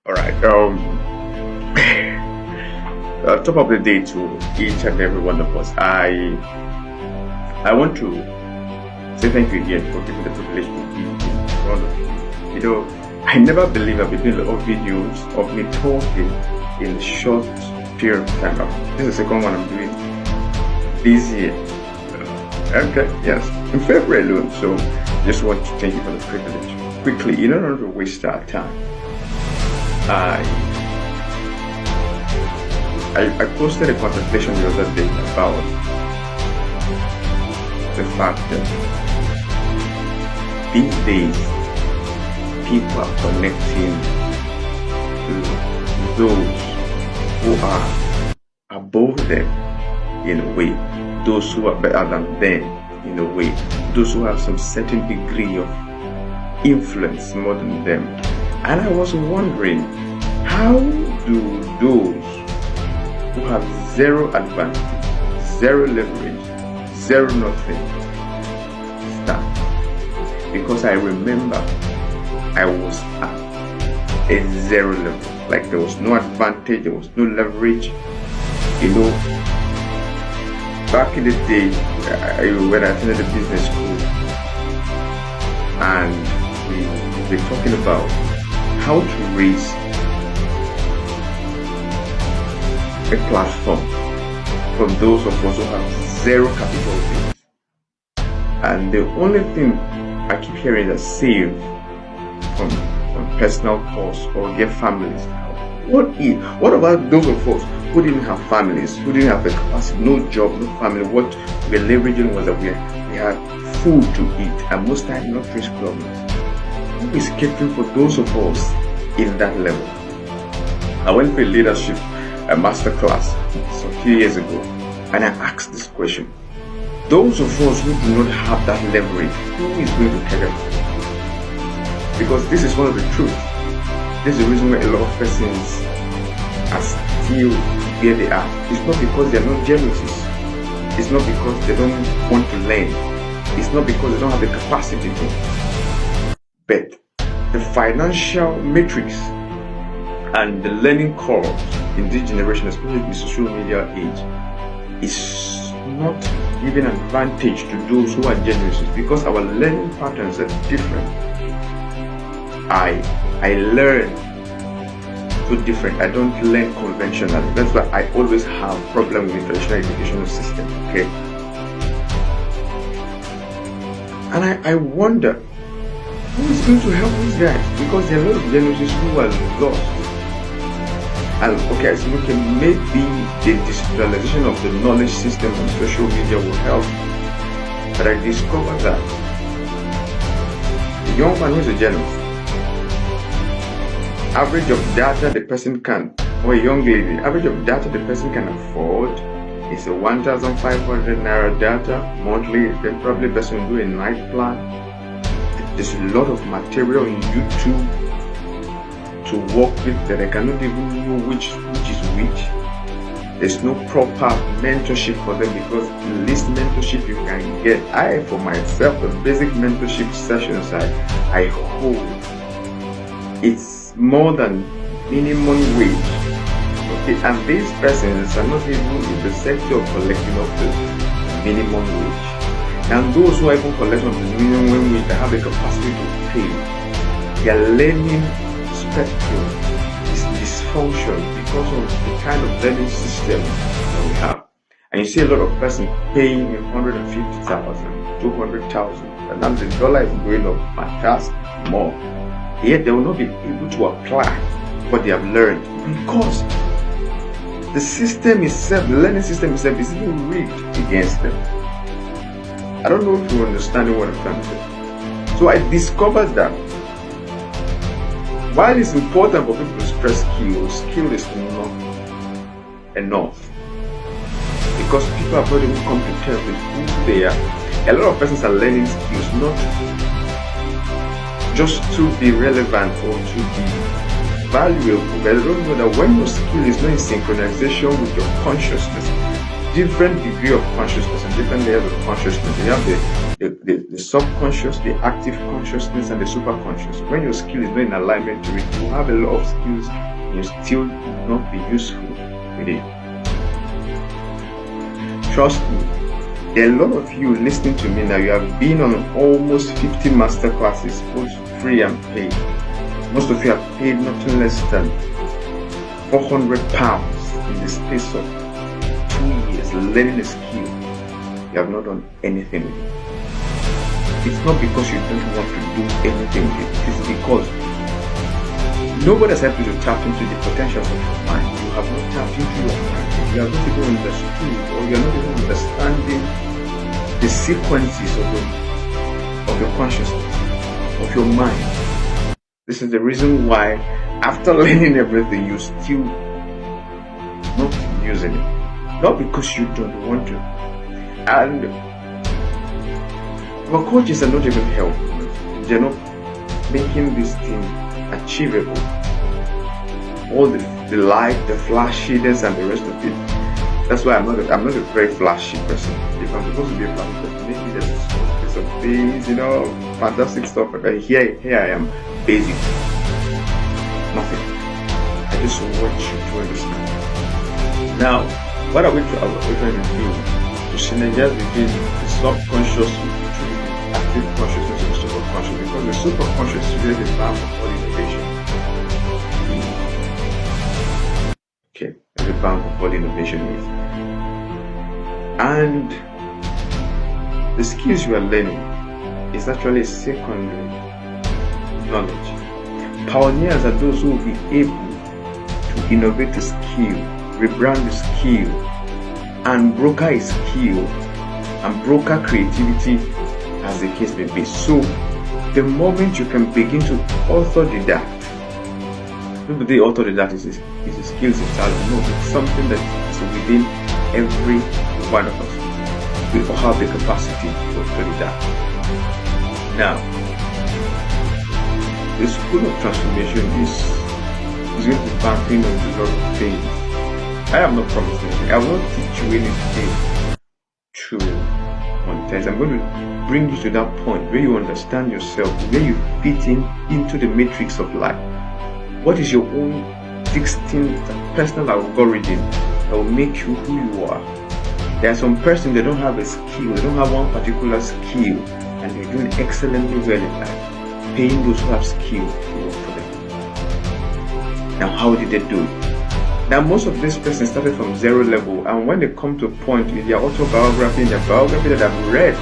All right. Top of the day to each and every one of us. I want to say thank you again for giving the privilege to be in front of you. I never believe I've been doing a lot of videos of me talking in a short period of time. This is the second one I'm doing this year. Okay, yes, in February alone. So just want to thank you for the privilege. Quickly, in order to waste our time, I posted a contemplation the other day about the fact that these days people are connecting to those who are above them in a way, those who are better than them in a way, those who have some certain degree of influence more than them. And I was wondering, how do those who have zero advantage, zero leverage, zero nothing start? Because I remember I was at a zero level. Like there was no advantage, there was no leverage. Back in the day, when I attended the business school, and we were talking about how to raise a platform for those of us who have zero capital base. And the only thing I keep hearing is save from personal costs or get families. What about those of us who didn't have families, who didn't have the capacity, no job, no family? What we're leveraging was that we had food to eat, and most times not risk problems. Who is catering for those of us in that level? I went for a leadership master class a few years ago, and I asked this question: those of us who do not have that leverage, who is going to carry us? Because this is one of the truths. This is the reason why a lot of persons are still where they are. It's not because they're not jealousies. It's not because they don't want to learn. It's not because they don't have the capacity to. But the financial matrix and the learning curves in this generation, especially in the social media age, is not giving advantage to those who are generous, because our learning patterns are different. I learn so different. I don't learn conventionally. That's why I always have problem with the traditional educational system. Okay, and I wonder who is going to help these guys, because there are a lot of generations who are lost. And okay, I said, okay, maybe the digitalization of the knowledge system on social media will help. But I discovered that the young man who is a journalist, average of data the person can, or a young lady, average of data the person can afford is a 1,500 naira data monthly. Then probably the person will do a night plan. There's a lot of material on YouTube to work with that I cannot even know which is which. There's no proper mentorship for them, because the least mentorship you can get, I for myself, the basic mentorship sessions I hold, it's more than minimum wage. Okay, and these persons are not even in the sector of collecting of the minimum wage. And those who are even collecting of the minimum wage, they have the capacity to pay. Their learning spectrum is dysfunction because of the kind of learning system that we have. And you see a lot of persons paying 150,000, 200,000, and now the dollar is going up fast more. Yet they will not be able to apply what they have learned, because the system itself, the learning system itself, is even rigged against them. I don't know if you understand what I'm trying to say. So I discovered that while it's important for people to stress skill is not enough, because people have not even come to terms with who they are. A lot of persons are learning skills not just to be relevant or to be valuable, but they don't know that when your skill is not in synchronization with your consciousness, different degree of consciousness and different layers of consciousness, you have the the subconscious, the active consciousness, and the superconscious. When your skill is not in alignment to it, you have a lot of skills and you still not be useful with it. Trust me, there are a lot of you listening to me now. You have been on almost 50 master classes, both free and paid. Most of you have paid nothing less than £400 in the space of 2 years learning a skill. You have not done anything with it. It's not because you don't want to do anything with it. It's because nobody has helped you to tap into the potentials of your mind. You have not tapped into your mind. You have not even understood, or you are not even understanding the sequences of your consciousness, of your mind. This is the reason why, after learning everything, you still not using it. Not because you don't want to. And our coaches are not even helping. They're not making this thing achievable. All the light, the flashiness, and the rest of it. That's why I'm not a very flashy person. If I'm supposed to be a flashy person, maybe there's some things, fantastic stuff. But here I am, basic, nothing. I just want you to understand. Now, what are we trying to do? To synergize between the subconscious, active consciousness, and the superconscious, because the superconscious is really the balm of all innovation. Okay, the balm of all innovation is. And the skills you are learning is actually secondary knowledge. Pioneers are those who will be able to innovate a skill, rebrand the skill, and broker a skill, and broker creativity, as the case may be. So the moment you can begin to autodidact, the autodidact is a skill itself. No, it's something that is within every one of us. We all have the capacity to autodidact. Now, the school of transformation is going to be bumping on a lot of things. I am not promising anything. I will not teach you anything to monetize. I'm going to bring you to that point where you understand yourself, where you fit into the matrix of life. What is your own distinct personal algorithm that will make you who you are? There are some persons that don't have a skill, they don't have one particular skill, and they're doing excellently well in life, paying those who have skill to work for them. Now, how did they do it? Now, most of these persons started from zero level, and when they come to a point in their autobiography, in their biography that I've read,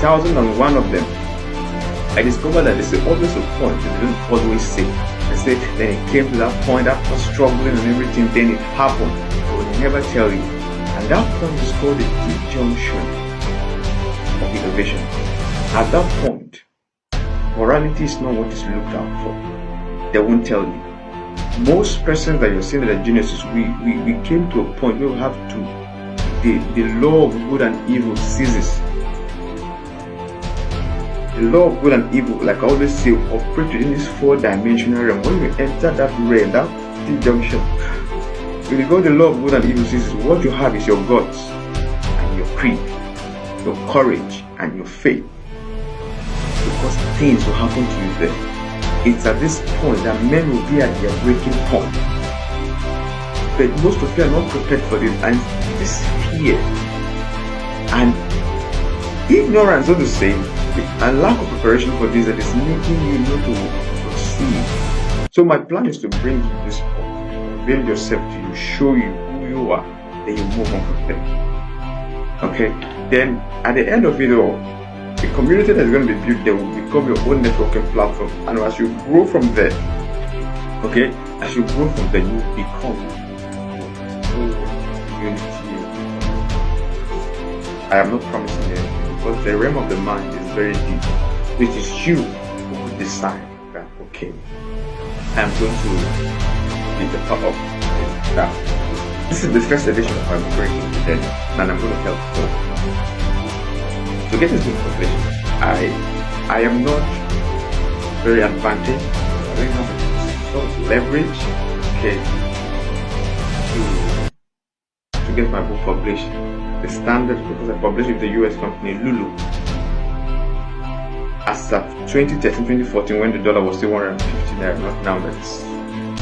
1,001 of them, I discovered that there's always a point that they don't always say. They say, then it came to that point after struggling and everything, then it happened. They will never tell you. And that point is called the deep junction of innovation. At that point, morality is not what is looked out for. They won't tell you. Most persons that you're seeing that are geniuses, we came to a point where we have to, the law of good and evil ceases. The law of good and evil, like I always say, operate within this four-dimensional realm. When you enter that realm, that deep junction, when you go the law of good and evil ceases, what you have is your guts and your creed, your courage and your faith. Because things will happen to you there. It's at this point that men will be at their breaking point. But most of you are not prepared for this, and this fear and ignorance, so to say, and lack of preparation for this that is making you not to proceed. So my plan is to bring you this point, build yourself to you, show you who you are, then you move on from there. Okay? Then at the end of it all, the community that is going to be built there will become your own networking platform. And as you grow from there, okay, as you grow from there, you become your own unity. I am not promising anything because the realm of the mind is very deep. It is you who will decide that, okay, I am going to be the part of that. This is the first edition of my breaking journey, and I'm going to help you. To get this information, I am not very advantaged. I don't have some leverage, okay, to get my book published. The standard, because I published with the US company Lulu. as at 2013-2014 when the dollar was still 150 naira, not now that it's